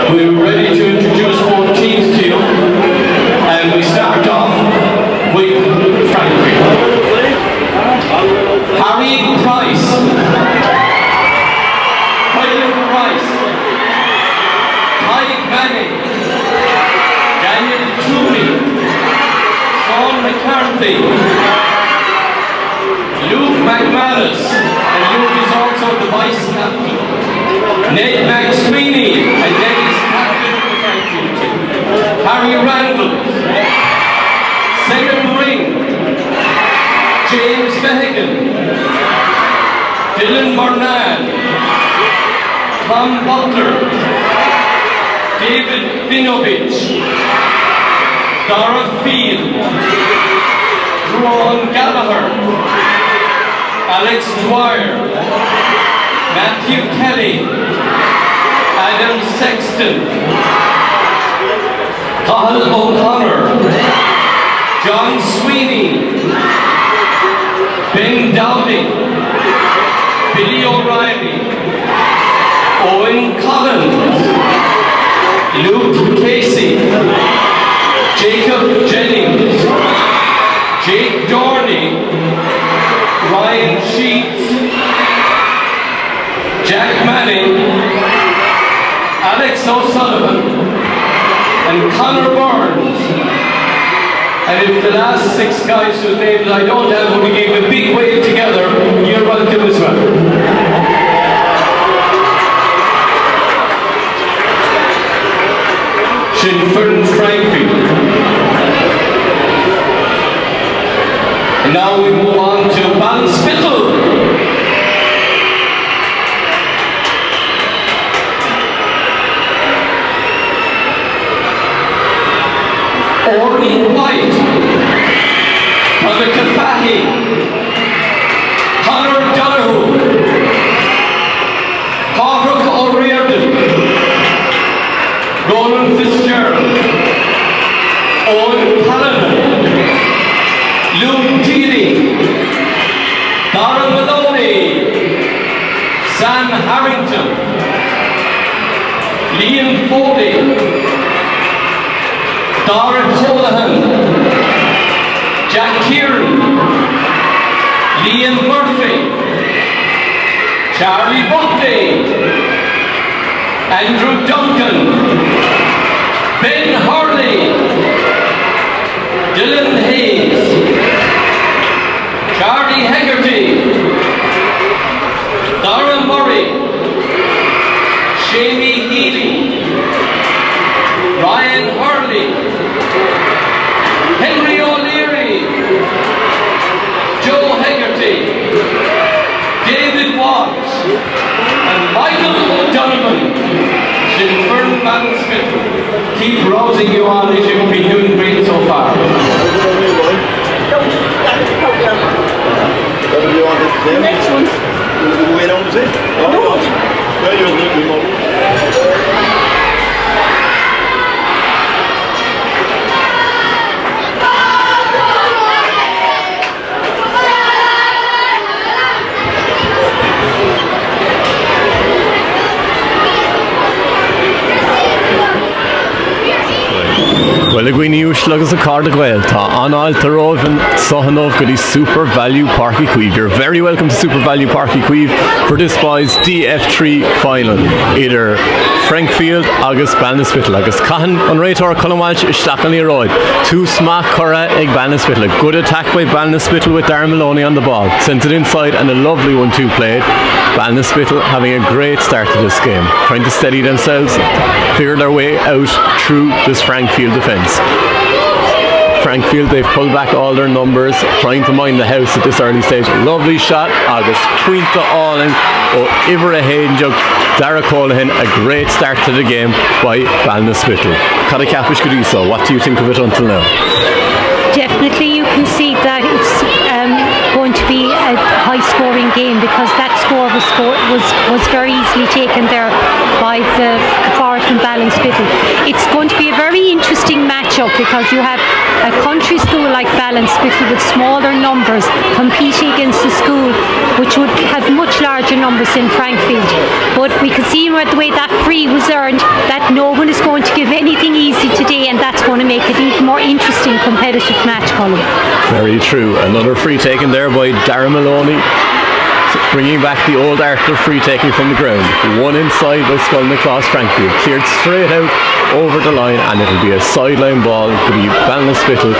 We're ready to introduce both teams to you, and we start off with Frankfield. Harry Price, Tyler Price, Ty Manning, Daniel Toomey, Sean McCarthy, Luke McManus, and Luke is also the vice captain. Ned McSweeney, and Ned is captain of the Frankfield team. Harry Randall, Sarah Ring, James Mehigan, Dylan Mornan, Tom Butler, David Vinovich, Dara Field, Ron Gallagher, Alex Dwyer, Matthew Kelly, Adam Sexton, Cathal O'Connor, John Sweeney, Ben Dowling, Billy O'Reilly, Owen Collins, Luke Casey, Jacob Jennings, Jake Dorney, Ryan Sheets, Jack Manning, Alex O'Sullivan, and Connor Burns. And if the last 6 guys whose names I don't have, we gave a big wave together, you're welcome as well. Shinford Frankfield. And now we move on to Ballinspittle. Orly White, Monica Fahy, Conor Donoghue, Patrick O'Riordan, Roland Fitzgerald, Owen Callanan, Luke Keeley, Darren Maloney, Sam Harrington, Liam Foley, Darren Holohan, Jack Kieran, Liam Murphy, Charlie Buckley, Andrew Duncan, Ben Hurley, Dylan Hayes, Charlie Hegarty, Dara Murray, Shamie Healy, Ryan Hurley, Henry O'Leary, Joe Hegarty, David Watts, and Michael O'Donovan. Shinford Ballinspittle. Keep rousing you on as you've been doing great so far. The next one. Way down to say? No. Well, you're looking more. Well, Gwini Ushlag a card Gael Ta an Altarov and Sohanov got his Super Value Parky Queeve. You're very welcome to Super Value Parky Queeve for this boys DF3 final. Either Frankfield, August Ballinspittle, August Cahan on Raitor Colin Walsh Ishtachan Royd. 2 smack Cora Egg Ballinspittle. A good attack by Ballinspittle with Darren Maloney on the ball. Sent it inside and a lovely 1-2 played. Ballinspittle having a great start to this game, trying to steady themselves, figure their way out through this Frankfield defence. Frankfield, they've pulled back all their numbers, trying to mind the house at this early stage. Lovely shot, August Quinta Allen, Ivra Hainjug, Dara Colahan. A great start to the game by Ballinspittle. Kada Capish Guriso, what do you think of it until now? Definitely you can see that it's going to be a high scoring game, because that score was very easily taken there by the forward from Ballinspittle. It's going to be a very interesting matchup because you have a country school like Ballinspittle with smaller numbers competing against a school which would have much larger numbers in Frankfield. But we can see right the way that free was earned that no one is going to give anything easy today, and that's going to make it even more interesting competitive match, Colin. Very true. Another free taken there by Darren Maloney, bringing back the old art of free taking from the ground. One inside by Scullinacross Frankfield, cleared straight out over the line, and it'll be a sideline ball to be Ballinspittle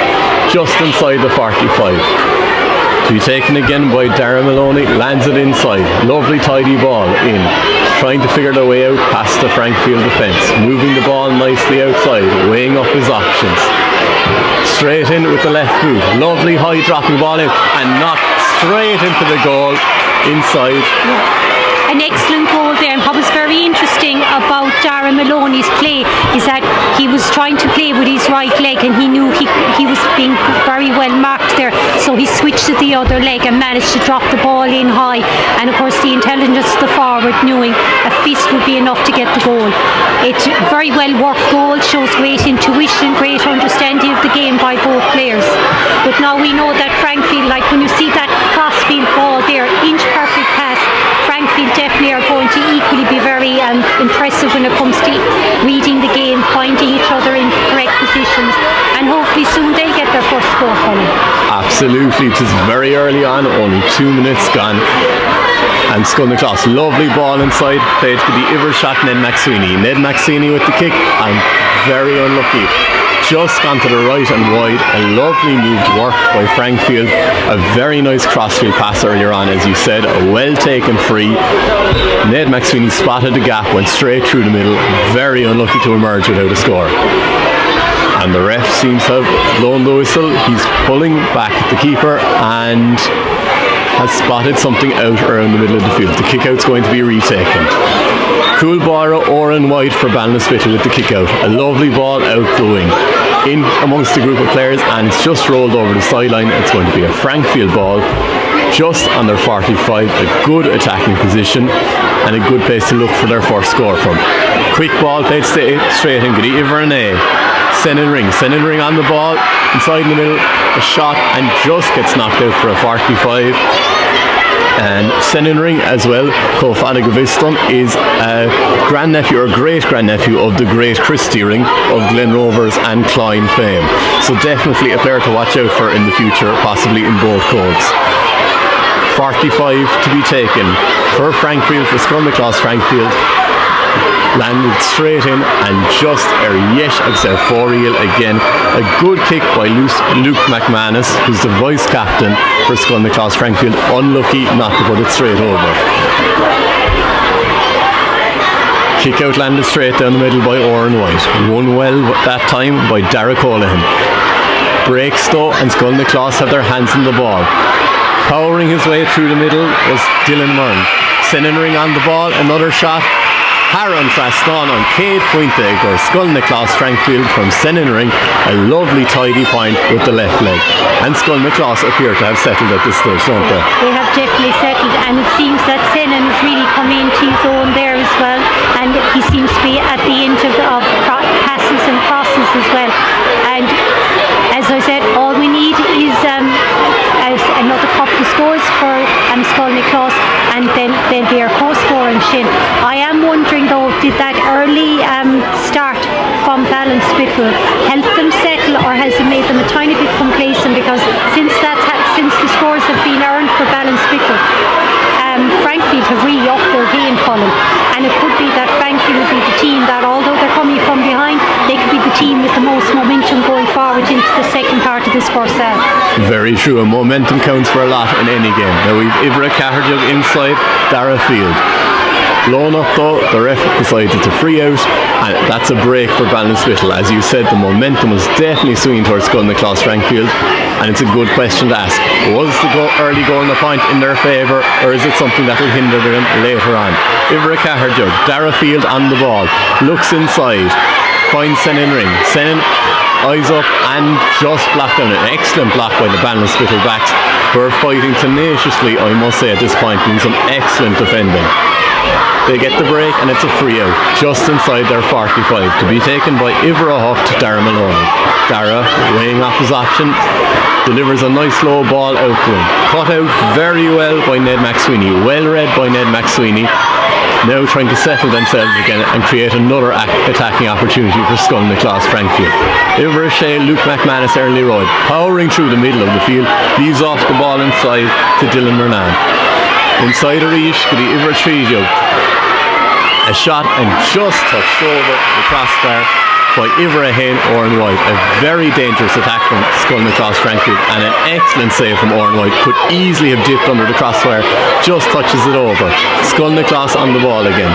just inside the 45. To be taken again by Darren Maloney, lands it inside. Lovely tidy ball in, trying to figure their way out past the Frankfield defence, moving the ball nicely outside, weighing up his options. Straight in with the left boot, lovely high dropping ball out and knocked straight into the goal inside. An excellent goal there, and what was very interesting about Darren Maloney's play is that he was trying to play with his right leg, and he knew he was being very well marked there, so he switched to the other leg and managed to drop the ball in high. And of course the intelligence of the forward, knowing a fist would be enough to get the goal. It's a very well worked goal, shows great intuition, great understanding of the game by both players. But now we know that Frankfield, like when you see that crossfield ball there, inch perfect pass, Frankfield definitely are going to equally be very impressive when it comes to reading the game, finding each other in correct positions, and hopefully soon they'll get their first score from it. Absolutely, it is very early on, only 2 minutes gone. And Scullinacross, lovely ball inside, played to the Ivershot Ned McSweeney. Ned McSweeney with the kick, and very unlucky. Just gone to the right and wide. A lovely move worked by Frankfield. A very nice crossfield pass earlier on, as you said. A well taken free. Ned McSweeney spotted the gap, went straight through the middle. Very unlucky to emerge without a score. And the ref seems to have blown the whistle. He's pulling back the keeper and has spotted something out around the middle of the field. The kick-out's going to be retaken. Coolborough, Oran White for Ballinspittle with the kick-out. A lovely ball out the wing, in amongst the group of players, and it's just rolled over the sideline. It's going to be a Frankfield ball, just on their 45. A good attacking position, and a good place to look for their first score from. Quick ball played straight in. Good Ivernay. Senan Ring on the ball, inside in the middle, a shot, and just gets knocked out for a 45. And Senan Ring as well, Cofada Gaviston, is a grandnephew or great-grandnephew of the great Christy Ring of Glen Rovers and Clyne fame. So definitely a player to watch out for in the future, possibly in both codes. 45 to be taken for Frankfield, for Scullinacross Frankfield. Landed straight in and just Yesh Agsel Foriel again. A good kick by Luke McManus, who's the vice captain for Scullinacross Frankfield. Unlucky not to put it straight over. Kick out landed straight down the middle by Oran White. Won well that time by Derek Holohan. Breaks though, and Scullinacross have their hands on the ball. Powering his way through the middle was Dylan Murn. Senan Ring on the ball, another shot. Haran Traston on Cade Puinte goes Scullinacross Frankfield from Senan Ring. A lovely tidy point with the left leg. And Scullinacross appear to have settled at this stage, don't they? They have definitely settled, and it seems that Senan has really come into his own there as well, and he seems to be at the end of passes and crosses as well. And as I said, all we need is another couple of scores for Scullinacross, and then they'll be our co-scoring Shin. I am wondering though, did that early start from Ballinspittle help them settle, or has it made them a tiny bit complacent? Because since the scores have been earned for Ballinspittle, Frankfield have really upped their game, Colin, and it could be that Frankfield will be the team that, although they're coming from behind, they could be the team with the most momentum going forward into the second part of this first half. Very true, and momentum counts for a lot in any game. Now we've Ivra Caherjug inside Dara Field. Blown up though, the ref decides it's a free out, and that's a break for Ballinspittle. As you said, the momentum was definitely swinging towards Scullinacross Frankfield, and it's a good question to ask. Was the early goal in the point in their favour, or is it something that will hinder them later on? Ivra Caherjug, Dara Field on the ball, looks inside, finds Senan Ring. Senan eyes up and just blocked down. An excellent block by the Ballinspittle backs, who are fighting tenaciously, I must say, at this point, doing some excellent defending. they get the break and it's a free out just inside their 45 to be taken by Ivra Huff to Dara Maloney. Dara, weighing off his option, delivers a nice low ball out to him. Cut out very well by Ned McSweeney, well read by Ned McSweeney. Now trying to settle themselves again and create another attacking opportunity for Scully-McLaughlin Frankfield. Ivra Shea, Luke McManus, Early Royd, powering through the middle of the field, leaves off the ball inside to Dylan Mernan. Inside Arish, to the Ivra Trejo. A shot and just touched over the crossbar by Ivra Hain, Oran White. A very dangerous attack from Scully-McLaughlin Frankfield, and an excellent save from Oran White. Could easily have dipped under the crossbar, just touches it over. Scully-McLaughlin on the ball again.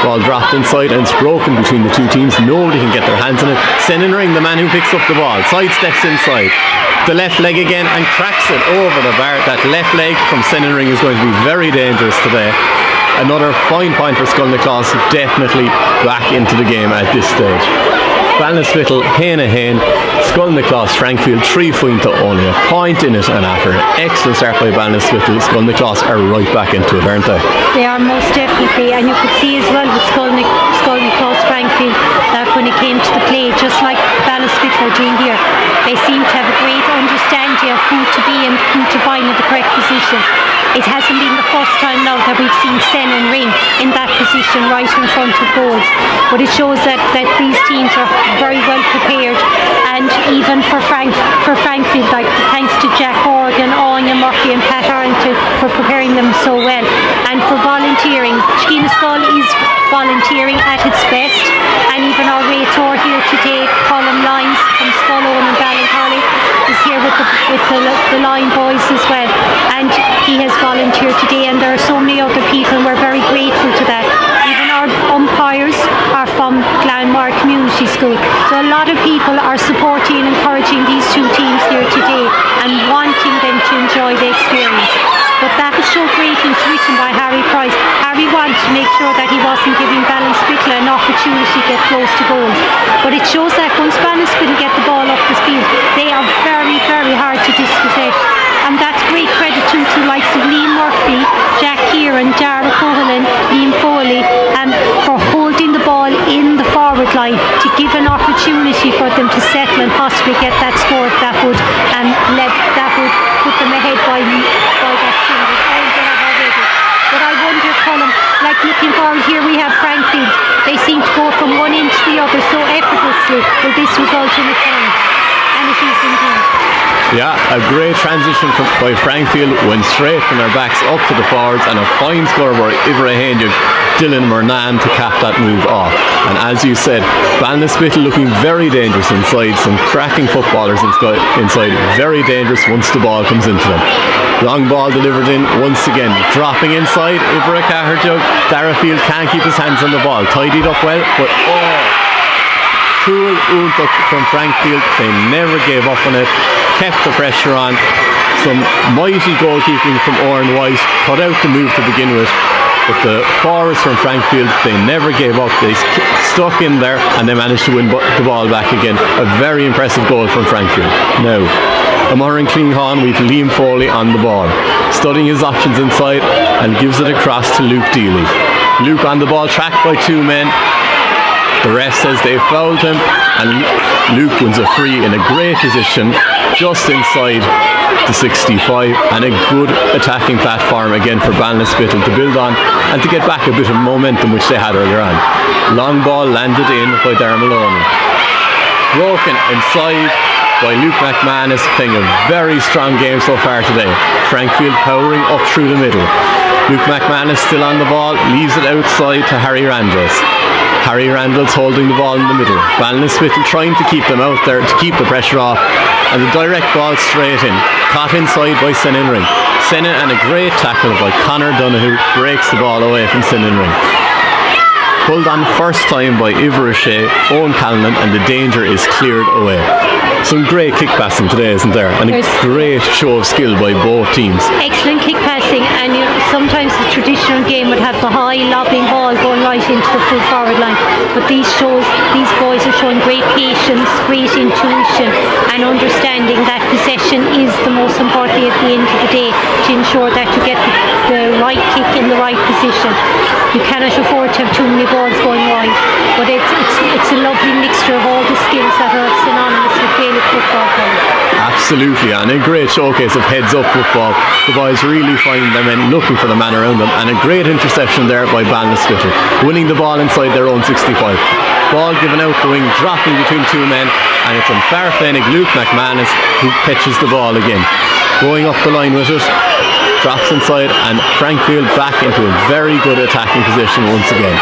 Ball dropped inside and it's broken between the two teams. Nobody can get their hands on it. Ring, the man who picks up the ball, sidesteps inside. The left leg again and cracks it over the bar. That left leg from Ring is going to be very dangerous today. Another fine point for Scully-McLaughlin, definitely back into the game at this stage. Ballinspittle, Hain, Scully-McLaughlin Frankfield, 3 points to only a point in it, and after an excellent start by Ballinspittle, Scully-McLaughlin are right back into it, aren't they? They are most definitely, and you could see as well with Scully-McLaughlin Frankfield that when it came to the play, just like Ballinspittle are doing here, they seem to have a great understanding of who to be and who to find in the correct position. It hasn't been the first time now that we've seen Sen and Ring in that position right in front of goals, but it shows that these teams are very well prepared, and even for Frankfield, like thanks to Jack Horgan, Anya Murphy and Pat Arrington for preparing them so well, and for volunteering. Chiquina Skull is volunteering at its best, and even our Raytor here today, Colin Lyons from Scullown and Ballincolly, is here with the line boys as well, and he has volunteered today, and there are so many other people, and we're very grateful to that. Even our umpires are from Glanmire Community School, so a lot of people are supporting and encouraging these two teams here today and wanting them to enjoy the experience. But that was so great intuition by Harry Price. Harry wanted to make sure that he wasn't giving Ballinspittle an opportunity to get close to goals. But it shows that once Ballinspittle get the ball up the field, they are very, very hard to dispossess. And that's great credit to the likes of Liam Murphy, Jack Kieran, Dara Coughlin, Liam Foley, for holding the ball in the forward line to give an opportunity for them to settle and possibly get that score that would put them ahead by that single point they have already. But I wonder, Colin, like looking forward here, we have Frankfield. They seem to go from one end to the other so effortlessly. Will this result in a point? And it is indeed. Yeah, a great transition by Frankfield, went straight from their backs up to the forwards, and a fine score by Ivra Hain, Dylan Mernan to cap that move off. And as you said, Ballinspittle looking very dangerous inside, some cracking footballers inside, very dangerous once the ball comes into them. Long ball delivered in once again, dropping inside, Ivra Caherjug, Darafield can't keep his hands on the ball, tidied up well, but cool Ultuk from Frankfield, they never gave up on it, kept the pressure on. Some mighty goalkeeping from Oran White, cut out the move to begin with, but the forwards from Frankfield, they never gave up, they stuck in there and they managed to win the ball back again. A very impressive goal from Frankfield. Now, Amar and Klinghorn, we've Liam Foley on the ball, studying his options inside and gives it across to Luke Dealey. Luke on the ball, tracked by 2 men. The ref says they fouled him, and Luke wins a free in a great position just inside the 65, and a good attacking platform again for Ballinspittle to build on and to get back a bit of momentum which they had earlier on. Long ball landed in by Dara Maloney. Broken inside by Luke McManus, playing a very strong game so far today. Frankfield powering up through the middle. Luke McManus still on the ball, leaves it outside to Harry Randalls. Harry Randall's holding the ball in the middle. Ballinspittle trying to keep them out there, to keep the pressure off, and the direct ball straight in. Caught inside by Senan Ring. Senan, and a great tackle by Conor Donoghue, breaks the ball away from Senan Ring. Pulled on first time by Ivra Shea, Owen Callinan, and the danger is cleared away. Some great kick passing today, isn't there? And a great show of skill by both teams. Excellent kick passing, and sometimes the traditional game would have the high lobbing ball going right into the full forward line, but these boys are showing great patience, great intuition, and understanding that possession is the most important at the end of the day to ensure that you get the right kick in the right position. You cannot afford to have too many balls going wide, but it's a lovely mixture of all the skills that are synonymous with Gaelic football. Absolutely, and a great showcase of heads-up football. The boys really finding their men, looking for the man around them, and a great interception there by Ballinspittle, winning the ball inside their own 65. Ball given out the wing, dropping between two men, and it's on Farfenig Luke McManus who catches the ball again. Going up the line with it, drops inside, and Frankfield back into a very good attacking position once again.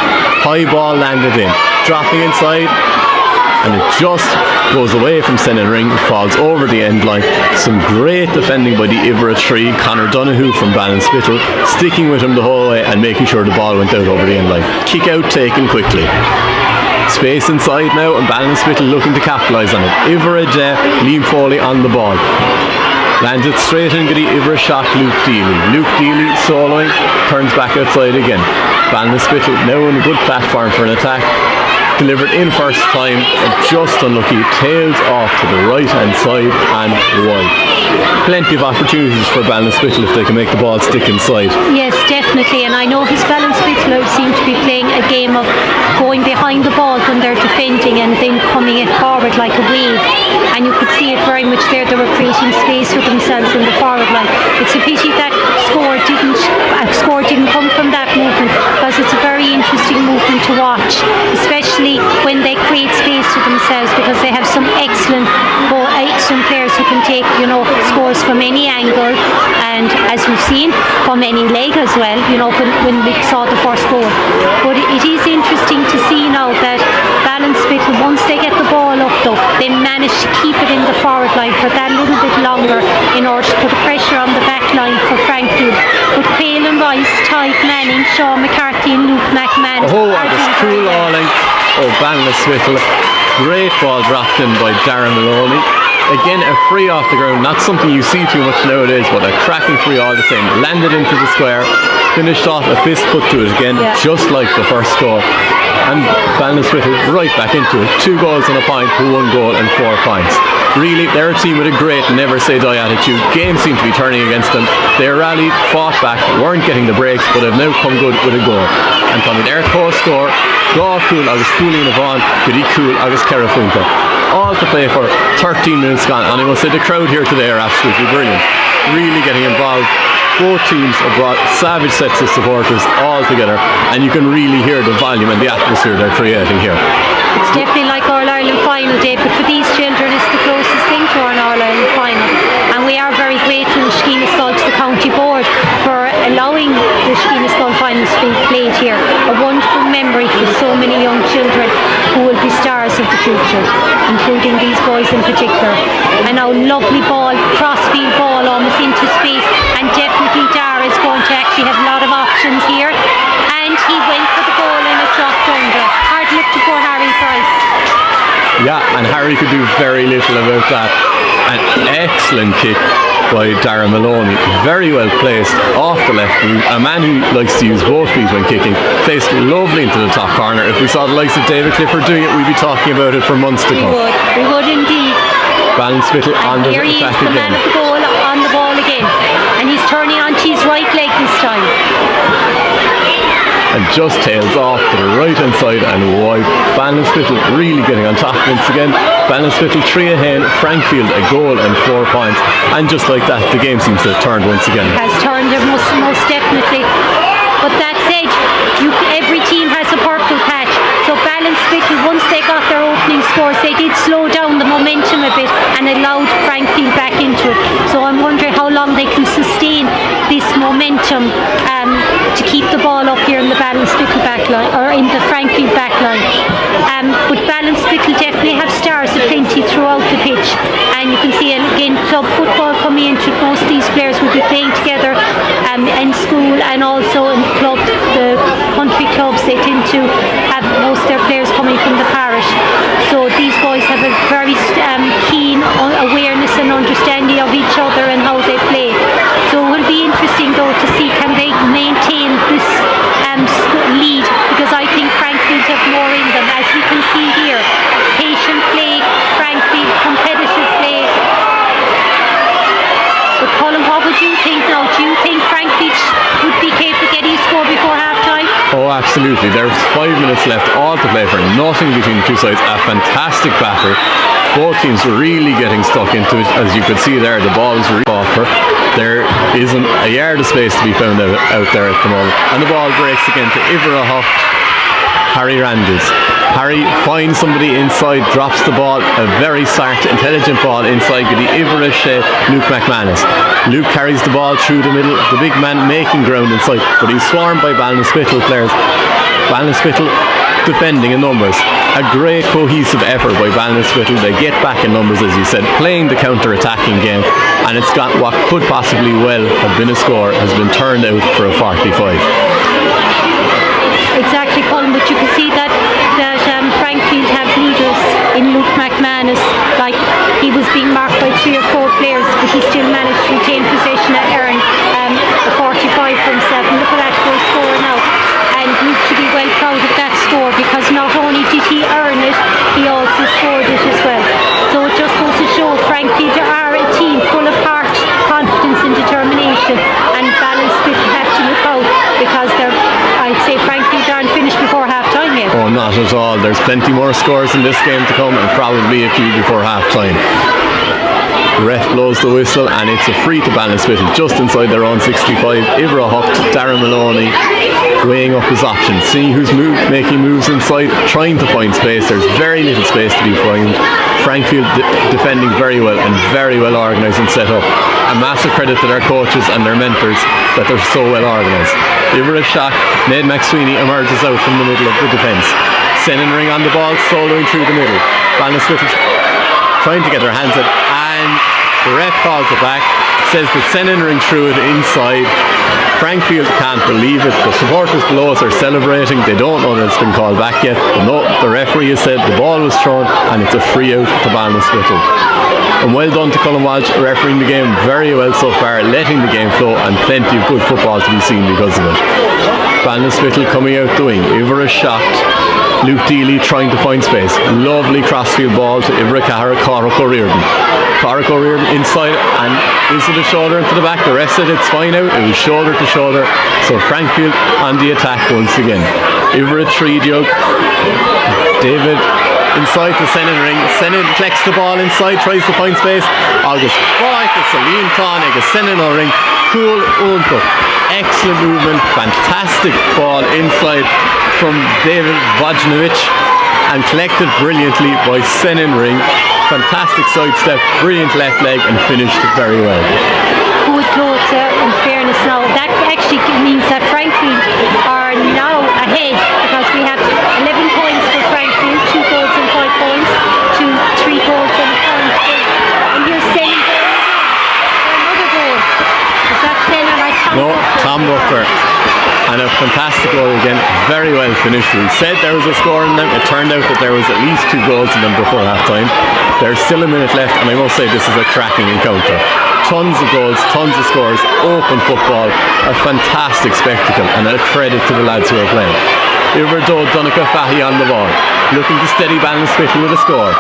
High ball landed in, dropping inside, and it just goes away from Senan Ring, falls over the end line. Some great defending by the Ivra tree, Conor Donoghue from Ballinspittle, sticking with him the whole way and making sure the ball went out over the end line. Kick out taken quickly. Space inside now, and Ballinspittle looking to capitalise on it. Ivra Liam Foley on the ball. Lands it straight in, Goody Ivra shot Luke Dealey. Luke Dealey soloing, turns back outside again. Ballinspittle now on a good platform for an attack. Delivered in first time, and just unlucky, tails off to the right hand side and wide. Plenty of opportunities for Ballinspittle if they can make the ball stick inside. Yes, definitely, and I know his Ballinspittle seem to be playing a game of going behind the ball when they're defending and then coming it forward like a wave, and you could see it very much there. They were creating space for themselves in the forward line. It's a pity that score didn't come from that movement, because it's a very interesting movement to watch, especially when they create space for themselves, because they have some excellent players who can take scores from any angle, and as we've seen from any leg as well, when we saw the first goal. But it is interesting to see now that Ballinspittle, once they get the ball up though, they manage to keep it in the forward line for that little bit longer in order to put pressure on the back line for Frankfield. But Phelan Rice, Tyke Manning, Sean McCarthy and Luke McMahon. Oh, and it's cool alling. Oh, Ballinspittle. Great ball dropped in by Darren Maloney. Again, a free off the ground, not something you see too much nowadays, but a cracking free all the same. Landed into the square, finished off a fist put to it again, just like the first goal. And Ballinspittle right back into it. 2 goals and a point for 1 goal and 4 points. Really, they're a team with a great never say die attitude. Games seem to be turning against them. They rallied, fought back, weren't getting the breaks, but have now come good with a goal. And Tommy, their co-score, Gá Cool, I was cooling Yvonne, Goody Cool, I was Carafunta. All to play for 13 minutes gone, and I must say the crowd here today are absolutely brilliant. Really getting involved. Both teams have brought savage sets of supporters all together, and you can really hear the volume and the atmosphere they're creating here. It's definitely like All-Ireland final day, but for these children it's the closest thing to an All-Ireland final, and we are very grateful in Skeena-Skull to the county board for allowing the Skeena-Skull finals to be played here. A wonderful memory for so many young children who will be stars of the future, including these boys in particular. And now lovely ball, crossfield ball almost into space, and definitely Dara is going to actually have a lot of options here, and he went for the goal and it dropped under. Hard luck to poor Harry Price. Yeah, and Harry could do very little about that. An excellent kick by Darren Maloney, very well placed off the left boot. A man who likes to use both feet when kicking, placed lovely into the top corner. If we saw the likes of David Clifford doing it, we'd be talking about it for months to come. We would indeed. Ballinspittle on the here he attack is, the again. man of the goal, on the ball again, and he's turning onto his right leg this time. And just tails off to the right hand side and wide. Ballinspittle really getting on top once again. Ballinspittle 3 ahead, Frankfield a goal and 4 points, and just like that the game seems to have turned once again. Has turned it most definitely. But that said, every team has a purple patch. So Ballinspittle, once they got their opening scores, they did slow down the momentum a bit and allowed Frankfield back into it. So I'm wondering how long they can sustain this momentum to keep the ball up here in the Ballinspittle backline, or in the Frankfield backline. But Ballinspittle definitely have stars aplenty throughout the pitch, and you can see again club football coming into it. Most of these players will be playing together in school and also in club, the country clubs. They tend to have most of their players coming from the parish, so these boys have a very keen Oh, absolutely. There's 5 minutes left, all to play for, nothing between the two sides. A fantastic battle. Both teams really getting stuck into it. As you could see there, the ball is really off her. There isn't a yard of space to be found out there at the moment. And the ball breaks again to Iverahocht. Harry Randalls. Harry finds somebody inside, drops the ball, a very smart, intelligent ball inside to the Iverish Luke McManus. Luke carries the ball through the middle, the big man making ground inside, but he's swarmed by Ballinspittle players. Ballinspittle defending in numbers. A great cohesive effort by Ballinspittle. They get back in numbers, as you said, playing the counter-attacking game, and it's got what could possibly well have been a score has been turned out for a 45. Exactly, Colin, but you can see that Frankfield have leaders in Luke McManus. Like, he was being marked by 3 or 4 players, but he still managed to retain possession at Erin, a 45 for himself. And look at that for a score now. And Luke should be well proud of that score, because not only did he earn it, he also scored it as well. So it just goes to show Frankfield are a team full of heart, confidence and determination, and Ballinspittle have to look out, because I'd say Frankfield aren't finished before half time yet. Oh, not at all. There's plenty more scores in this game to come, and probably a few before half time. The ref blows the whistle, and it's a free to Ballinspittle just inside their own 65. Iverahocht, Darren Maloney weighing up his options, seeing who's making moves inside, trying to find space. There's very little space to be found. Frankfield defending very well and very well organised and set up. A massive credit to their coaches and their mentors that they're so well organised. Iverish shock, Ned McSweeney emerges out from the middle of the defence. Sennenring on the ball, soloing through the middle. Ballinspittle trying to get their hands in, and the ref calls it back, says that Sennenring threw it inside. Frankfield can't believe it. The supporters below us are celebrating. They don't know that it's been called back yet. But no, the referee has said the ball was thrown, and it's a free out to Ballinspittle. And well done to Colin Walsh, refereeing the game very well so far, letting the game flow, and plenty of good football to be seen because of it. Ballinspittle coming out the wing. Iverish shocked. Luke Dealey trying to find space. Lovely crossfield ball to Ivra Cahara, Corrick O'Riordan. Corrick O'Riordan inside, and is it a shoulder into the back? The rest said it's fine out. It was shoulder to shoulder. So Frankfield on the attack once again. Ivra Treediog. David inside to Sennenring. Sennen collects the ball inside, tries to find space. August Boyd to Celine Clonnig, a Sennenring. Cool Unto. Excellent movement. Fantastic ball inside from David Vojnovic, and collected brilliantly by Sennenring. Fantastic sidestep, brilliant left leg, and finished very well. Good goals, in fairness now. That actually means that Frankfield are now ahead, because we have 11 points for Frankfield, 2 goals and 5 points, to 3 goals and a point. And you're saying another goal. Is that Senna by Tom No, Butler? Tom Butler. And a fantastic goal again, very well finished. We said there was a score in them. It turned out that there was at least 2 goals in them before half time. There's still a minute left, and I must say this is a cracking encounter. Tons of goals, tons of scores, open football, a fantastic spectacle, and a credit to the lads who are playing. Iverdod Donica Fahy on the ball, looking to steady Ballinspittle with a score.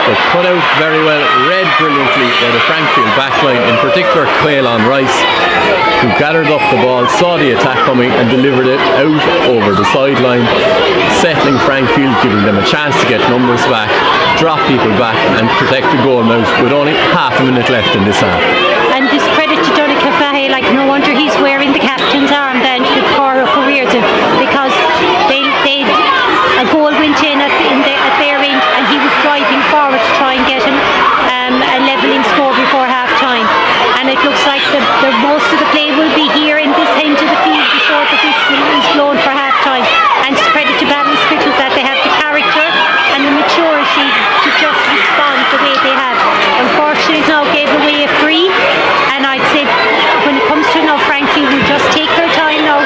But put out very well, read brilliantly by the Frankfield backline, in particular Quaylon Rice, who gathered up the ball, saw the attack coming, and delivered it out over the sideline, settling Frankfield, giving them a chance to get numbers back, drop people back, and protect the goal mouth with only half a minute left in this half. And this credit to Donica Fahy, like, no wonder he's wearing the captain's armband with Corrick O'Riordan, because a goal went in at their end, and he was driving forward to try and get a levelling score before half time. And it looks like the most of the play will be here in this end of the field before the whistle is blown for half time. And it's credit to Ballinspittle that they have the character and the maturity to just respond the way they have. Unfortunately, now gave away a free, and I'd say when it comes to now, Frankfield will just take their time now,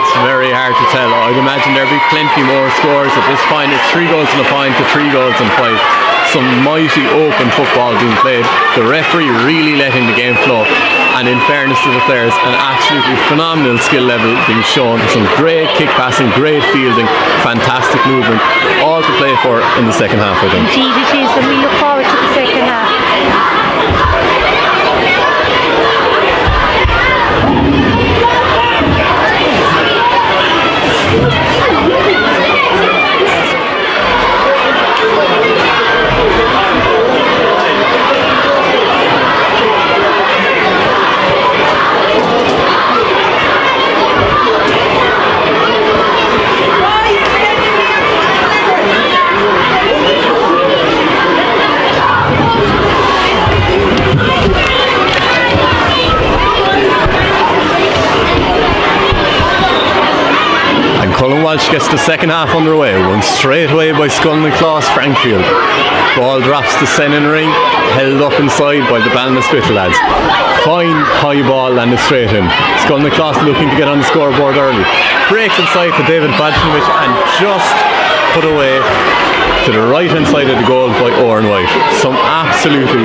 It's very hard to tell. I'd imagine there'll be plenty more scores at this point. It's 3 goals and a point to 3 goals and 5. Some mighty open football being played. The referee really letting the game flow. And in fairness to the players, an absolutely phenomenal skill level being shown. Some great kick passing, great fielding, fantastic movement. All to play for in the second half, I think. Indeed it is, and we look forward to the second half. Colin Walsh gets the second half underway, won straight away by Scullin-Claus Frankfield. Ball drops to Senan Ring, held up inside by the Ballinspittle lads. Fine high ball landed straight in. Scullin-Claus looking to get on the scoreboard early. Breaks inside to David Badjinovich and just put away to the right hand side of the goal by Oran White. Some absolutely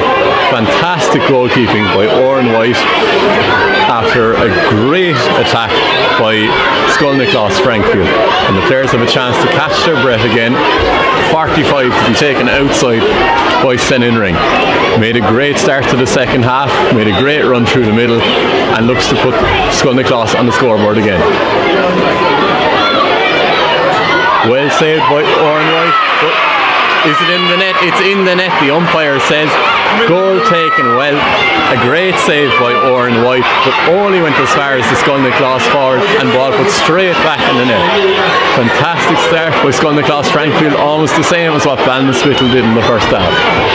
fantastic goalkeeping by Oran White after a great attack by Scullin-Claus Frankfield. And the players have a chance to catch their breath again. 45 to be taken outside by Senan Ring. Made a great start to the second half, made a great run through the middle, and looks to put Scullin-Claus on the scoreboard again. Well saved by Oran White, but is it in the net? It's in the net, the umpire says. Goal taken well. A great save by Oran White, but only went as far as the Scullin-Claus forward and ball put straight back in the net. Fantastic start by Scullin-Claus Frankfield, almost the same as what Ballinspittle did in the first half.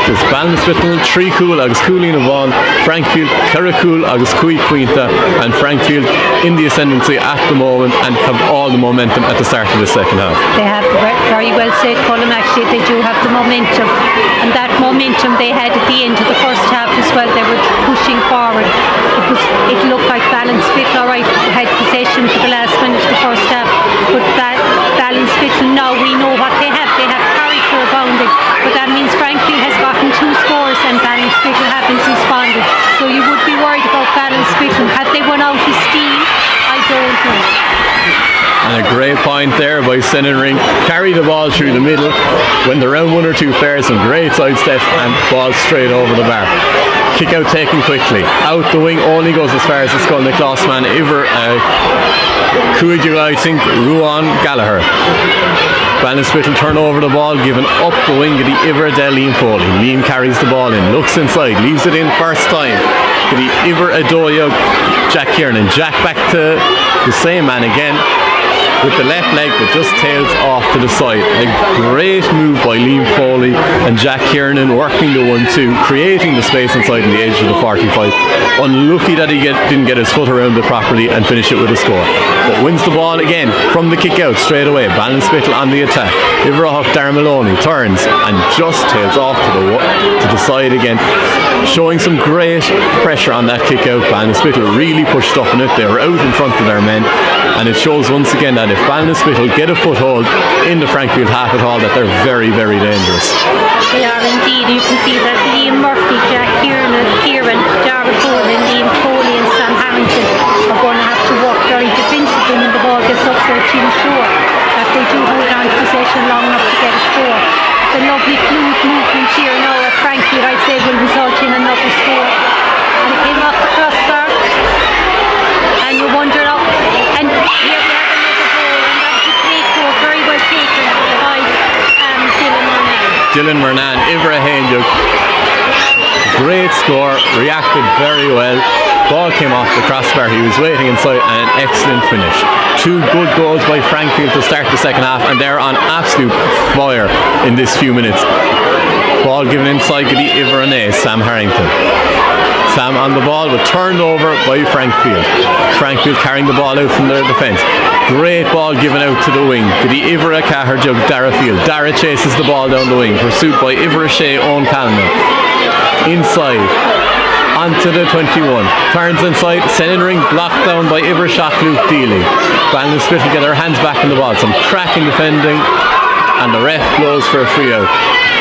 It's Ballinspittle 3 cool agus Coolina Vaughan, Frankfield Carricool agus Cui Quinta, and Frankfield in the ascendancy at the moment and have all the momentum at the start of the second half. They have very well said, Colin, actually. They do have the momentum, and that momentum they had at the end of the first half as well. They were pushing forward. It looked like Ballinspittle, all right, had possession for the last minute of the first half, but Ballinspittle, now we know what they have. They have Carrico bounding, but that means Frankfield has gotten 2 scores and Ballinspittle haven't responded. So you would be worried about Ballinspittle. Have they won out of steam? I don't know. And a great point there by Senan Ring. Carry the ball through the middle, went around 1 or 2 players, some great side steps, and ball straight over the bar. Kick out taken quickly. Out the wing, only goes as far as the Scullin-Claus man, I think, Ruan Gallagher. Ballinspittle turn over the ball, given up the wing to the Iver Liam Foley. Liam carries the ball in, looks inside, leaves it in first time to the Iver Adoya, Jack Kiernan. Jack back to the same man again, with the left leg that just tails off to the side. A great move by Liam Foley and Jack Kiernan working the 1-2, creating the space inside the edge of the 45. Unlucky that he didn't get his foot around it properly and finish it with a score. But wins the ball again from the kick out straight away. Ballinspittle on the attack. Iverhoff Darmaloney turns and just tails off to the side again, showing some great pressure on that kick out. Ballinspittle really pushed up in it. They were out in front of their men, and it shows once again that if Ballinspittle get a foothold in the Frankfield half at all, that they're very, very dangerous. They are indeed. You can see that Liam Murphy, Jack Kieran, Dara Coleman, Liam Foley and Sam Harrington are going to have to work very defensively when the ball gets up there to ensure that they do hold on to possession long enough to get a score. The lovely fluid movement here now at Frankfield, I'd say, will result in another score. And it came off the crossbar, and you wonder, and here we have another goal, and that was a great goal, very well taken by Dylan Murnan. Dylan Murnan, Ivra Hainjuk. Great score, reacted very well. Ball came off the crossbar, he was waiting inside, and an excellent finish. 2 good goals by Frankfield to start the second half, and they're on absolute fire in this few minutes. Ball given inside to the Ivernay, Sam Harrington. Sam on the ball, but turned over by Frankfield. Frankfield carrying the ball out from their defence. Great ball given out to the wing to the Ivra Caherjug Dara Field. Dara chases the ball down the wing, pursued by Ivra Shea Owen Callan. Inside, On to the 21. Turns inside. Centering blocked down by Ivershak Luke Dealey. Ballinspittle get their hands back on the ball. Some cracking defending. And the ref blows for a free out.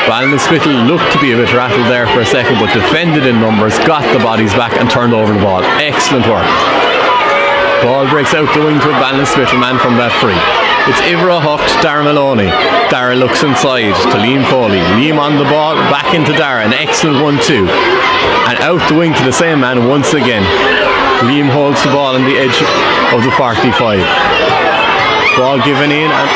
Ballinspittle looked to be a bit rattled there for a second, but defended in numbers, got the bodies back and turned over the ball. Excellent work. Ball breaks out the wing to a Ballinspittle man from that free. It's Ivra hooked Dara Maloney. Dara looks inside to Liam Foley. Liam on the ball, back into Dara. An excellent 1-2. And out the wing to the same man once again. Liam holds the ball on the edge of the 45. Ball given in and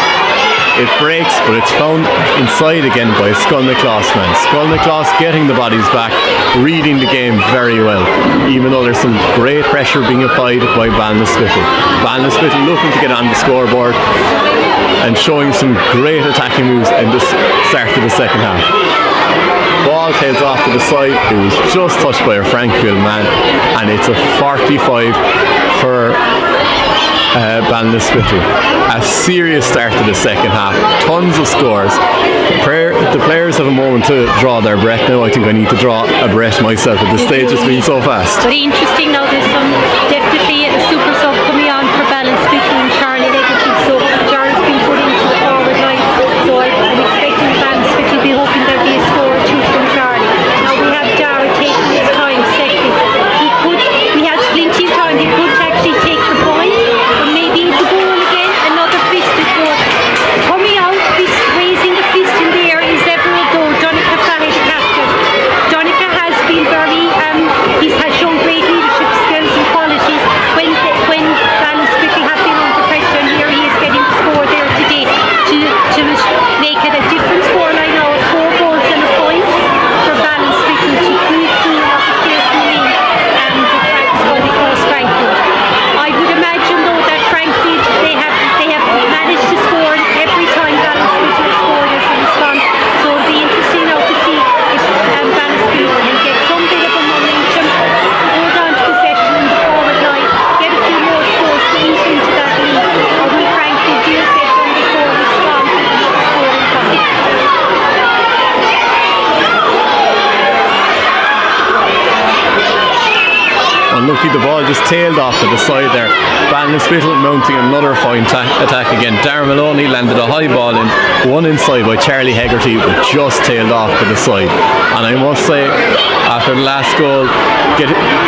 it breaks, but it's found inside again by a Scull-McLaughlin man. Scull-McLaughlin getting the bodies back, reading the game very well, even though there's some great pressure being applied by Ballinspittle. Ballinspittle looking to get on the scoreboard and showing some great attacking moves in the start of the second half. Ball tails off to the side. It was just touched by a Frankfield man, and it's a 45 for Ballinspittle. A serious start to the second half. Tons of scores. The players have a moment to draw their breath now. I think I need to draw a breath myself at this stage. It's been so fast. Very interesting now. There's some definitely a super sub coming on for Ballinspittle and Charlie Legacy. So Charlie's been put into the forward line. So I'm expecting Ballinspittle to be hoping there'll be a score or two from Charlie. Now we have Dara taking his time second. We had plenty of time. He could actually take the point. Maybe it's a goal again, another fisted goal. Coming out, raising the fist in the air is Everett Doe, Donica Fahy, the captain. Donica has been very, has shown great leadership skills and qualities when Ballinspittle have been under pressure, and here he is getting the score there today to make it a different scoreline now of 4 goals and a point for Ballinspittle to prove to what the careful mean and Frankfield. I would imagine though that Frankfield they have managed to score every time Ballinspittle has scored as a response. So it'll be interesting now to see if Ballinspittle can get some bit of a momentum, hold on to possession in the forward line, get a few more scores to ease into that lead, or will Frankfield do as they've done before, respond to the scoring coming. Unlucky, the ball just tailed off to the side there. Ballinspittle mounting another fine attack again. Dara Maloney landed a high ball in, one inside by Charlie Hegarty, but just tailed off to the side. And I must say, after the last goal,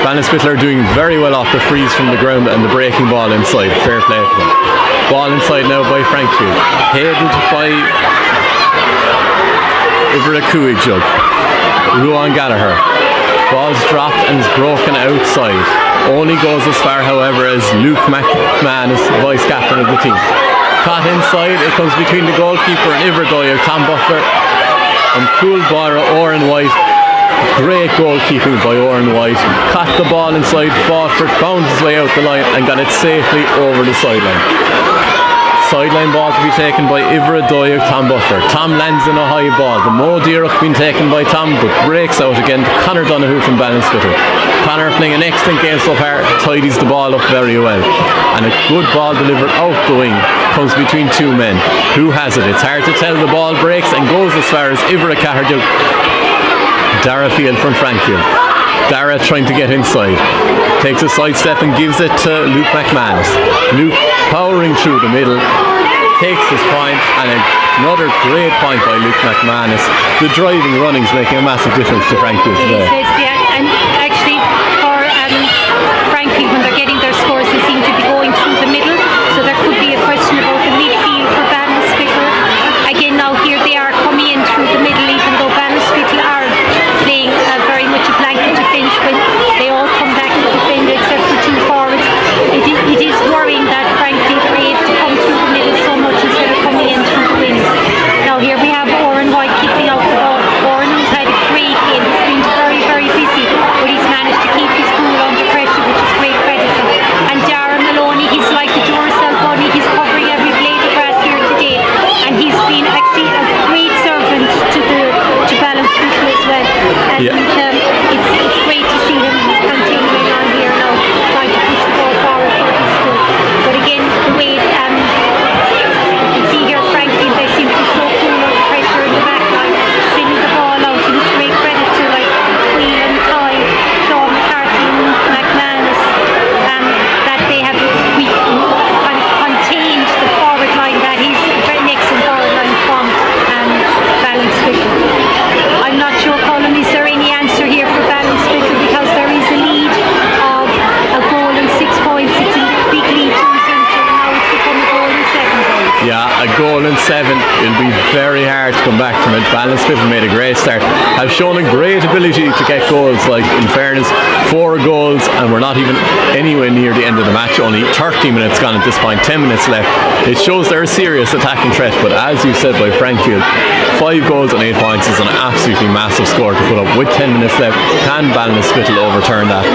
Ballinspittle are doing very well off the freeze from the ground and the breaking ball inside. Fair play to them. Ball inside now by Frankfield. Headed by Ivra Jug. Ruan Gallagher. Ball's dropped and is broken outside. Only goes as far, however, as Luke McMahon, vice captain of the team. Caught inside, it comes between the goalkeeper and Iverdoyle, Tom Butler, and cool baller Oren White. Great goalkeeping by Oren White. Caught the ball inside, fought for it, found his way out the line and got it safely over the sideline. Sideline ball to be taken by Ivra Doyle, Tom Butler. Tom lands in a high ball. The Mo Dearach being taken by Tom, but breaks out again to Conor Donoghue from Ballinspittle. Conor playing an excellent game so far, tidies the ball up very well. And a good ball delivered out the wing comes between two men. Who has it? It's hard to tell. The ball breaks and goes as far as Ivra Caherdill. Dara Field from Frankfield. Dara trying to get inside. Takes a sidestep and gives it to Luke McManus. Luke powering through the middle. Takes his point, and another great point by Luke McManus. The driving running's making a massive difference to Frankfield today. And actually for Frankfield, when they're getting their scores, they seem to be going through the middle. So there could be a question about the midfield for Ballinspittle. Again, now here they are coming in through the middle, even though Ballinspittle are playing very much a blanket defence when they all come back to defend except for 2 forwards. It is worrying that Frankfield are able to come through the middle so much instead of coming in through the wings. Now here we have Oren White kicking out the ball. Oren has had a great game. He's been very, very 7. It'll be very hard to come back from it. Ballinspittle made a great start, have shown a great ability to get goals. Like, in fairness, 4 goals, and we're not even anywhere near the end of the match. Only 30 minutes gone at this point, 10 minutes left. It shows they're a serious attacking threat, but as you said by Frankfield, 5 goals and 8 points is an absolutely massive score to put up with 10 minutes left. Can Ballinspittle overturn that?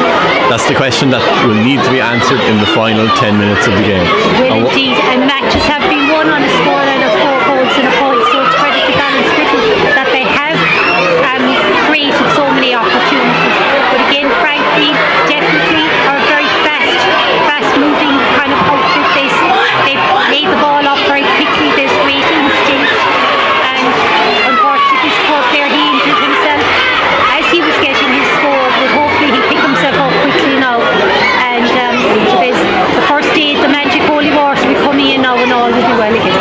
That's the question that will need to be answered in the final 10 minutes of the game. Well, indeed, and matches have been won on a scoreline of 4 goals and a point, so it's credit to Ballinspittle that they have created so many opportunities. But again, Frankfield definitely are very fast moving kind of outfit. They lay the ball up very quickly. There's great instinct, and unfortunately this poor player, he injured himself as he was getting his score, but hopefully he'll pick himself up quickly now. And the first aid, the magic holy water will be coming in now, and all will be well again.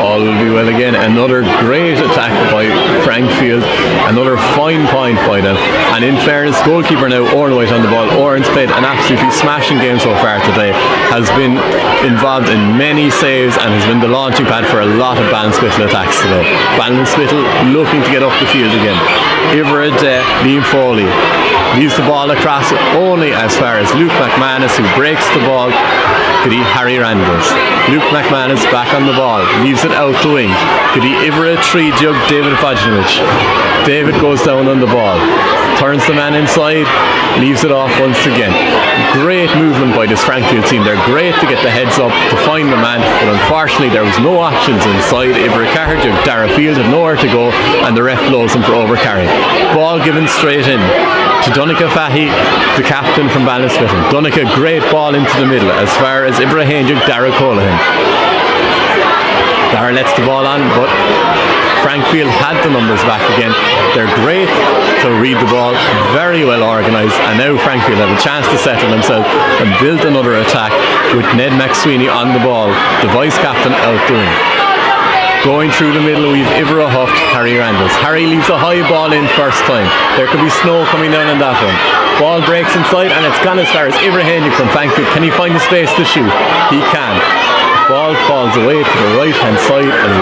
All will be well again. Another great attack by Frankfield, another fine point by them, and in fairness, goalkeeper now Oran White on the ball. Oran's played an absolutely smashing game so far today, has been involved in many saves and has been the launching pad for a lot of Ballinspittle attacks today. Ballinspittle looking to get up the field again. Iverett, Liam Foley leaves the ball across only as far as Luke McManus, who breaks the ball. Could he Harry Randalls? Luke McManus back on the ball, leaves it out the wing. Could he Iverett 3 jug David Vojinovic? David goes down on the ball, turns the man inside, leaves it off once again. Great movement by this Frankfield team. They're great to get the heads up to find the man, but unfortunately there was no options inside. Iverett Carter, Dara Field had nowhere to go, and the ref blows him for overcarrying. Ball given straight in to Donica Fahy, the captain from Ballinspittle. Donica, great ball into the middle as far as Ibrahim Dara Colahan. Dara lets the ball on, but Frankfield had the numbers back again. They're great to read the ball, very well organised, and now Frankfield have a chance to settle themselves and build another attack with Ned McSweeney on the ball, the vice captain out the wing. Going through the middle, we've Ivra Huft, Harry Randalls. Harry leaves a high ball in first time. There could be snow coming down on that one. Ball breaks inside, and it's gone as far as Ibrahim from Frankfield. Can he find the space to shoot? He can. Ball falls away to the right hand side, and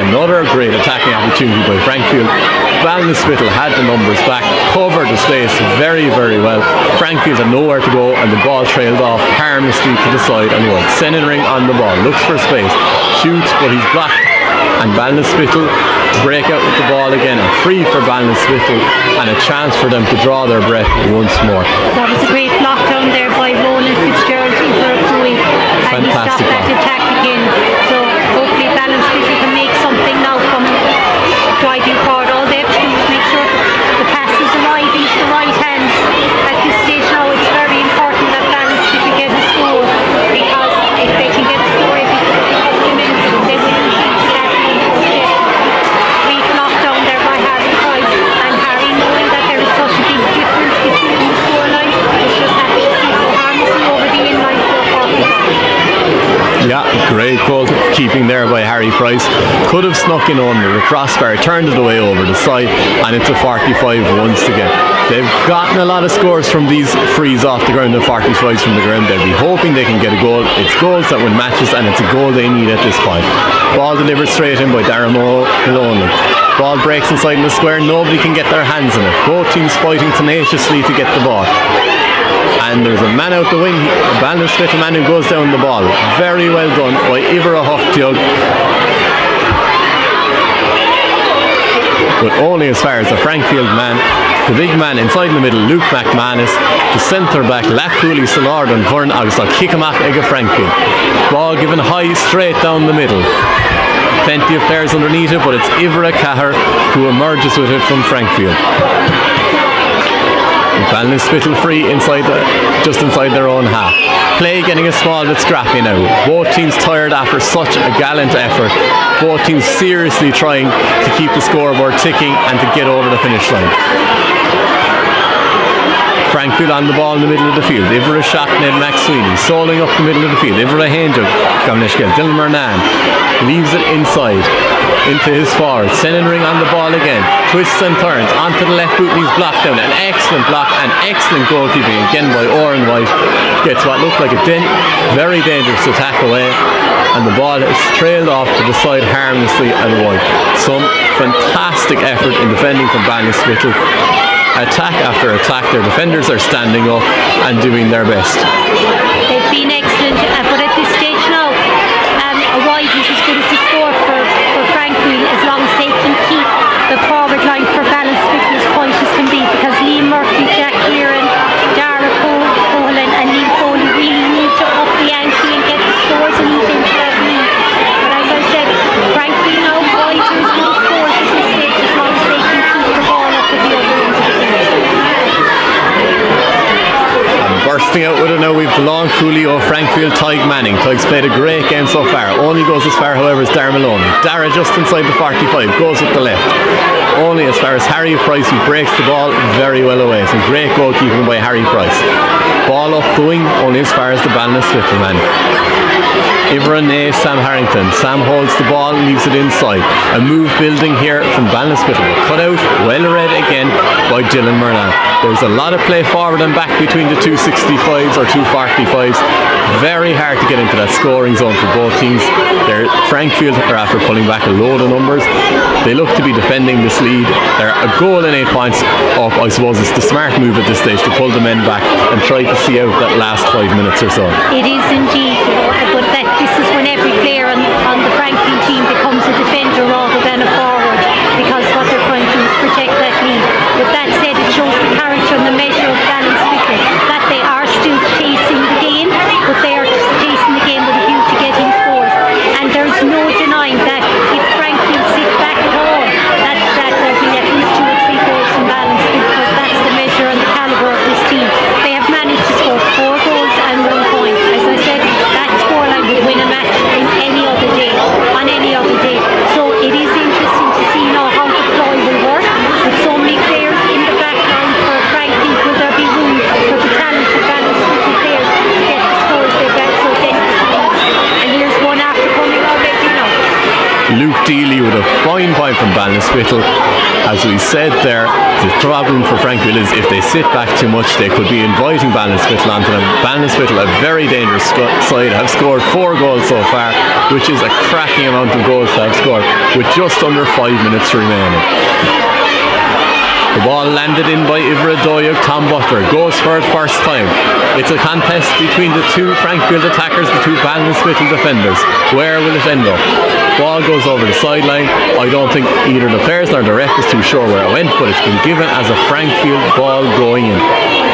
another great attacking opportunity by Frankfield. Ballinspittle had the numbers back, covered the space very, very well. Frankfield had nowhere to go, and the ball trailed off harmlessly to the side and won. Sennenring on the ball, looks for space, shoots, but he's blocked. And Ballinspittle break out with the ball again, and free for Ballinspittle, and a chance for them to draw their breath once more. That was a great lockdown there by Ronan Fitzgerald for a Cooey, and he stopped that attack again. So hopefully Ballinspittle can make something now from driving forward. All they have to do is make sure the passes arrive into the right hands. At this stage now, it's very important that Ballinspittle get a score, because if they can get a score every couple of minutes, they will great lockdown there by Harry Price, and Harry, knowing that there is such a big difference between the scoreline, is just happy to see how harmlessly over the in-line for 45. Yeah, great goal keeping there by Harry Price. Could have snuck in under the crossbar, turned it away over the side, and it's a 45 once again. They've gotten a lot of scores from these frees off the ground and 45s from the ground. They'll be hoping they can get a goal. It's goals that win matches, and it's a goal they need at this point. Ball delivered straight in by Darren Maloney. Ball breaks inside in the square. Nobody can get their hands on it. Both teams fighting tenaciously to get the ball. And there's a man out the wing, a Ballinspittle man who goes down the ball. Very well done by Ivra Huchtjug. But only as far as the Frankfield man. The big man inside the middle, Luke McManus. The centre back, Lachuli Salard and Vern August. I'll kick him off Ega Frankfield. Ball given high straight down the middle. Plenty of players underneath it, but it's Ivra Cahir who emerges with it from Frankfield. Ballinspittle free just inside their own half. Play getting a small bit scrappy now. Both teams tired after such a gallant effort. Both teams seriously trying to keep the scoreboard ticking and to get over the finish line. Frankfield on the ball in the middle of the field. Ivra shot Ned McSweeney, soling up the middle of the field. Ivra Hainjug, Dylan Mernan leaves it inside into his forward. Sennenring on the ball again. Twists and turns onto the left boot, and he's blocked down. An excellent block and excellent goalkeeping again by Oran White. Gets what looked like a very dangerous attack away, and and the ball is trailed off to the side harmlessly and wide. Some fantastic effort in defending from Ballinspittle. Attack after attack, their defenders are standing up and doing their best. They've been excellent, but at this stage now, a wide is as good as a score for Frankfield, as long as they can keep the forward line for Ballinspittle as quiet as can be, because Lee Murphy, Jack Kieran, Dara Colan and Neil Foley really need to up the ante and get the scores and eat into that lead. But as I said, Frankfield now wide are as good as scores at this stage, as long as they can keep the ball up at the other end of the field. Bursting out with it now, we've the long Coolio, Frankfield, Tig Manning. Tig's played a great game so far. Only goes as far, however, as Dara Maloney. Dara just inside the 45, goes with the left. Only as far as Harry Price, who breaks the ball very well away. Some great goalkeeping by Harry Price. Ball up going, only as far as the Ballinspittle man. Ivran A. Sam Harrington. Sam holds the ball and leaves it inside. A move building here from Ballinspittle. Cut out, well read again by Dylan Merlan. There's a lot of play forward and back between the 265s or 245s. Very hard to get into that scoring zone for both teams. Frankfield are after pulling back a load of numbers. They look to be defending this lead. They're a goal and 8 points up. I suppose it's the smart move at this stage to pull the men back and try to see out that last 5 minutes or so. It is indeed, but this is when every player on the Frankfield team becomes a defender rather than a forward, because what they're trying to do is protect that lead. With that said, it shows the character and the measure of Ballinspittle, that they are still chasing the game, but they are chasing the game with a view to getting scores. And there's no denying that if Frankfield sit back at all, that there'll be at least 2 or 3 goals from Ballinspittle, because that's the measure and the calibre of this team. They have managed to score 4 goals and 1 point. As I said, that scoreline would win a match on any other day. So it is interesting to see now how the ploy will work. With so many players in the back line for Frankfield, will there be room for the talented Ballinspittle players to get the scores they've got so desperately? And here's one after coming already now. Luke Dealey with a fine point from Ballinspittle. As we said there, the problem for Frankfield is if they sit back too much, they could be inviting Ballinspittle onto them. Ballinspittle, a very dangerous side, have scored 4 goals so far, which is a cracking amount of goals to have scored, with just under 5 minutes remaining. The ball landed in by Ivra Doyuk. Tom Butler goes for it first time. It's a contest between the 2 Frankfield attackers, the 2 Ballinspittle defenders. Where will it end up? Ball goes over the sideline. I don't think either the players nor the ref is too sure where it went, but it's been given as a Frankfield ball going in.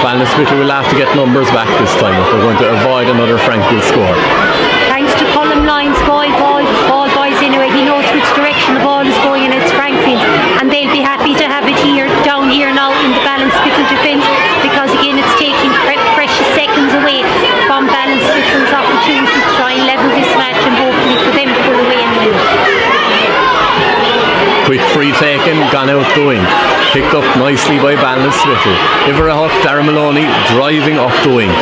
Ballinspittle will have to get numbers back this time if they're going to avoid another Frankfield score. Thanks to Colin Lyons, ball boys anyway. He knows which direction the ball is going, and it's Frankfield, and they'll be happy to have it down here now in the Ballinspittle defence, because again it's taking precious seconds away from Ballinspittle's opportunity to try and level this match and hopefully for them to pull away and win. Quick free taken, gone out the wing. Picked up nicely by Ballinspittle. Ivra Huck, Dara Maloney driving up the wing.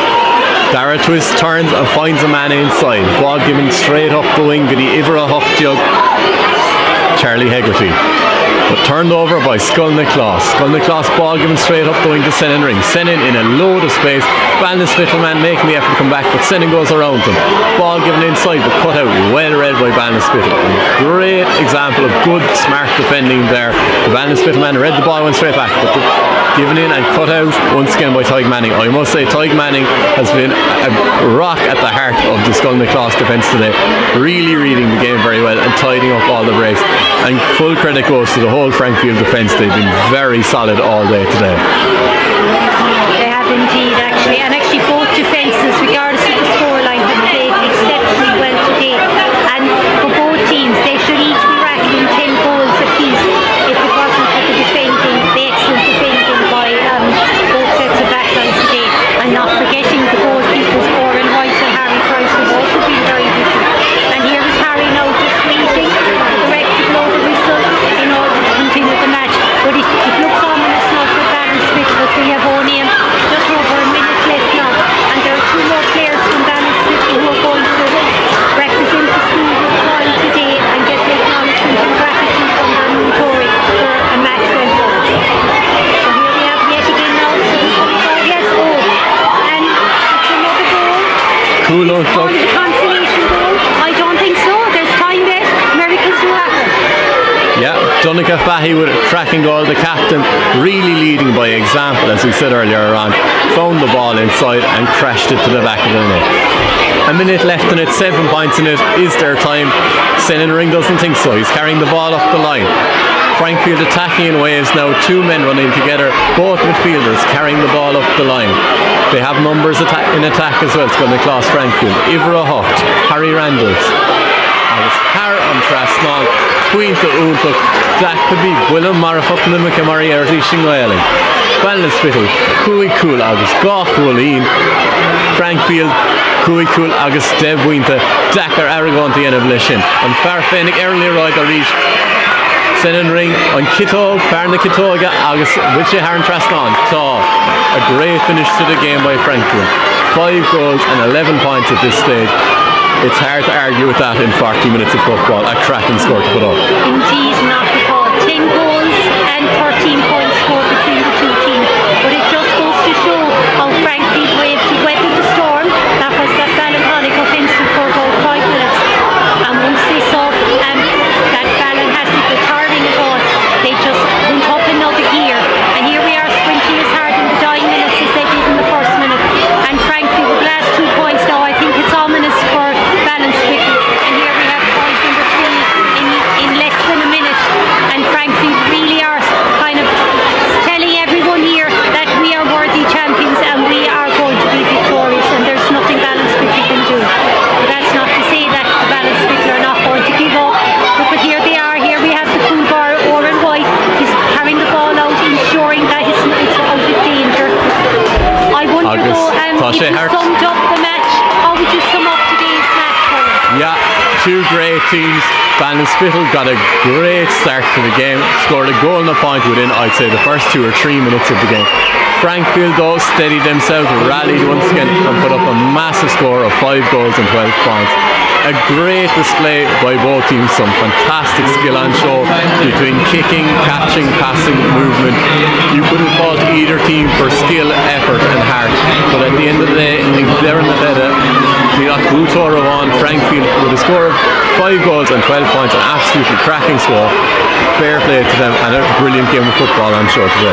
Dara twists, turns and finds a man inside. Ball given straight up the wing to the Ivra Huck jug, Charlie Hegarty. But turned over by Skulniclaus. Skulniclaus ball given straight up the wing to Senan Ring. Senan in a load of space. Ballinspittle man making the effort to come back, but Senan goes around them. Ball given inside, but cut out. Well read by Ballinspittle. Great example of good, smart defending there. The Ballinspittle man read the ball, went straight back, but given in and cut out once again by Tig Manning. I must say Tig Manning has been a rock at the heart of the Skulniclaus defence today. Really reading the game very well and tidying up all the breaks. And full credit goes to the whole Frankfield defence. They've been very solid all day today. They have indeed, actually, and actually both defences, regardless of the scoreline, have played exceptionally well today. And for both teams, they should each be rattling 10 goals apiece if it wasn't for the excellent defending by both sets of backlines today. And not forgetting the goalkeepers, Oren White and Harry Price, have also been very busy. And here is Harry now just waiting for the ref to blow the whistle in order to continue the match. But it looks ominous now for Ballinspittle, as we have only just over a minute left now. And there are 2 more players from Ballinspittle who are going to represent the school with pride today and get the acknowledgement and gratitude from their new Tory for a match well done. So here we have yet again now. Yes, and it's another goal. Cool on top. The consolation goal. I don't think Donica Fahy with a cracking goal. The captain really leading by example, as we said earlier on. Found the ball inside and crashed it to the back of the net. A minute left in it, 7 points in it. Is there time? Ring doesn't think so. He's carrying the ball up the line. Frankfield attacking in waves now, 2 men running together, both midfielders carrying the ball up the line. They have numbers in attack as well. It's going to class Frankfield. Ivra Hucht, Harry Randalls, agus Har an Trasnán, Puinte Úntaach, Jack could be Willem Marafok Nimmica Mariarty Shingaling. Ballinspittle, Cúi Cool agus Gá Coolín, Frankfield, Cúi Cool agus Deb Puinte, Dakar Aragon the end of Lishin, and Farfenic early right or reach. Ring on Kitto, Farna Kittoga, agus Wiche Haran Trasnán, Tá. A great finish to the game by Frankfield. 5 goals and 11 points at this stage. It's hard to argue with that in 40 minutes of football. A cracking score to put up. Indeed, not at all. 10 goals and 13 points scored between the two teams. But it just goes to show how Frankfield were able to weather the storm. That was that Ballinspittle offensive for about 5 minutes. And once they saw that Ballinspittle was hurling it on, they just went up another gear. And here we are sprinting as hard in the dying minutes as they did in the first minute. And Frankfield with the last 2 points now, I think it's ominous for Ballinspittle. And here we have point number 3 in less than a minute. And Frankfield really are kind of telling everyone here that we are worthy champions and we are going to be victorious, and there's nothing Ballinspittle can do. But that's not to say that the Ballinspittle are not going to give up. Look at here they are. Here we have the cool bar, Oren White. He's carrying the ball out, ensuring that it's out of danger. I wonder though, if you summed up the match, how would you sum up today's match, Colin? Yeah, 2 great teams. Ballinspittle got a great start to the game, scored a goal and a point within, I'd say, the first 2 or 3 minutes of the game. Frankfield though steadied themselves, rallied once again and put up a massive score of 5 goals and 12 points. A great display by both teams, some fantastic skill on show between kicking, catching, passing, movement. You couldn't fault either team for skill, effort and heart. But at the end of the day, in Claren na Feda, we got Bútor on Frankfield with a score of 5 goals and 12 points, an absolutely cracking score. Fair play to them and a brilliant game of football, I'm sure, today.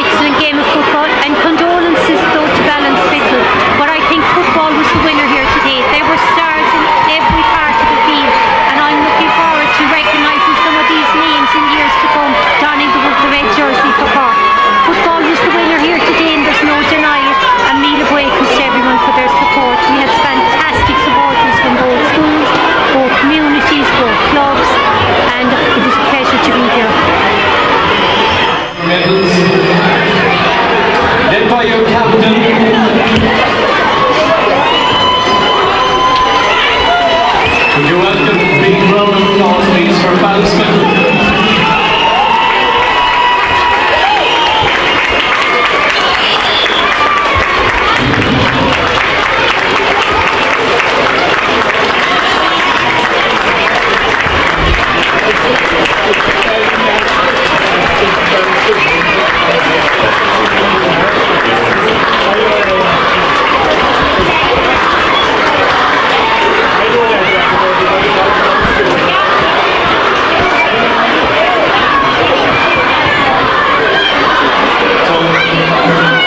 Excellent game of football, and condolences though to Ballinspittle. But I think football was the winner here today. They were stars in every part of the field, and I'm looking forward to recognising some of these names in years to come, donning the red jersey for Cork. Football was the winner here today, and there's no denying it. And Mila Buekus to everyone for their support. We had fantastic supporters from both schools, both communities, both clubs, and it was a pleasure to be here. Medals, led by your captain. Would you welcome a big round of applause, please, for Ballinspittle?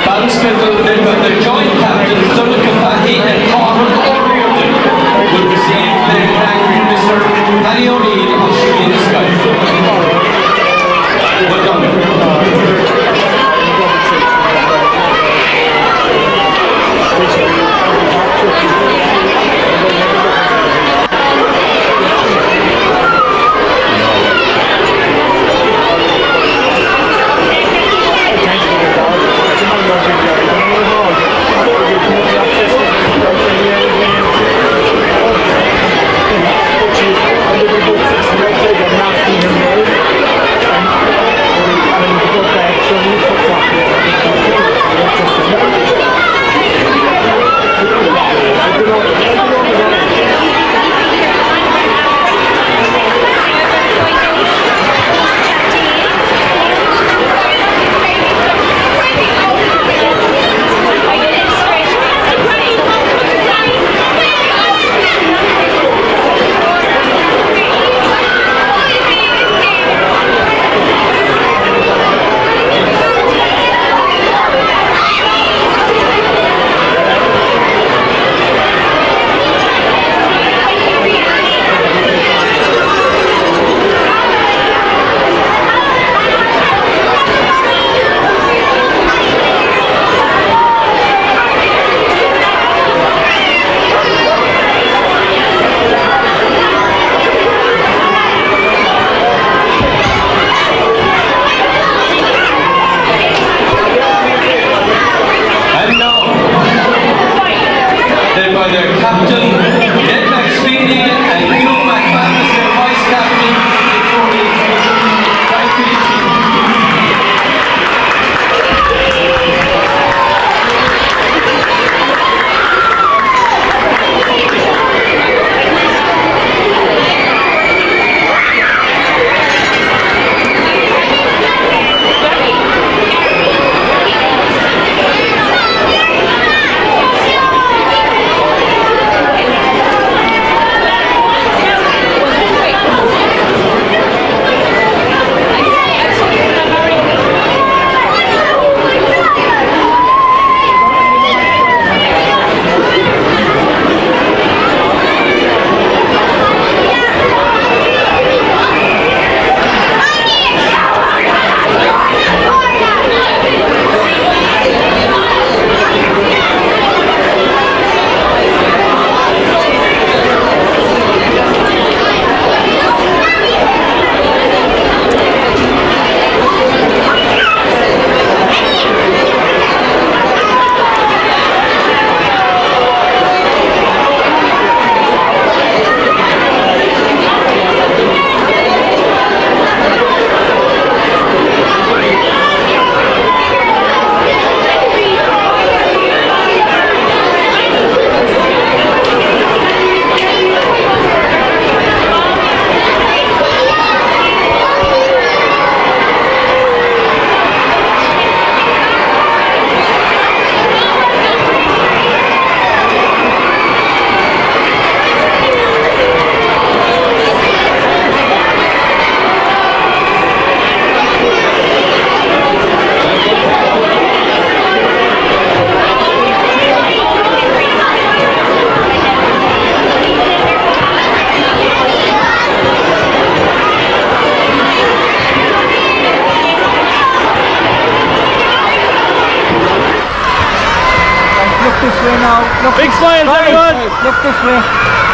Ballinspittle, led by their joint captains, Donica Fahy and Conor O'Riordan, will receive their flag Mr. Paddy O'Neill of Shigina Sky. Well done. way now. Look Big smiles, everyone. Look this way.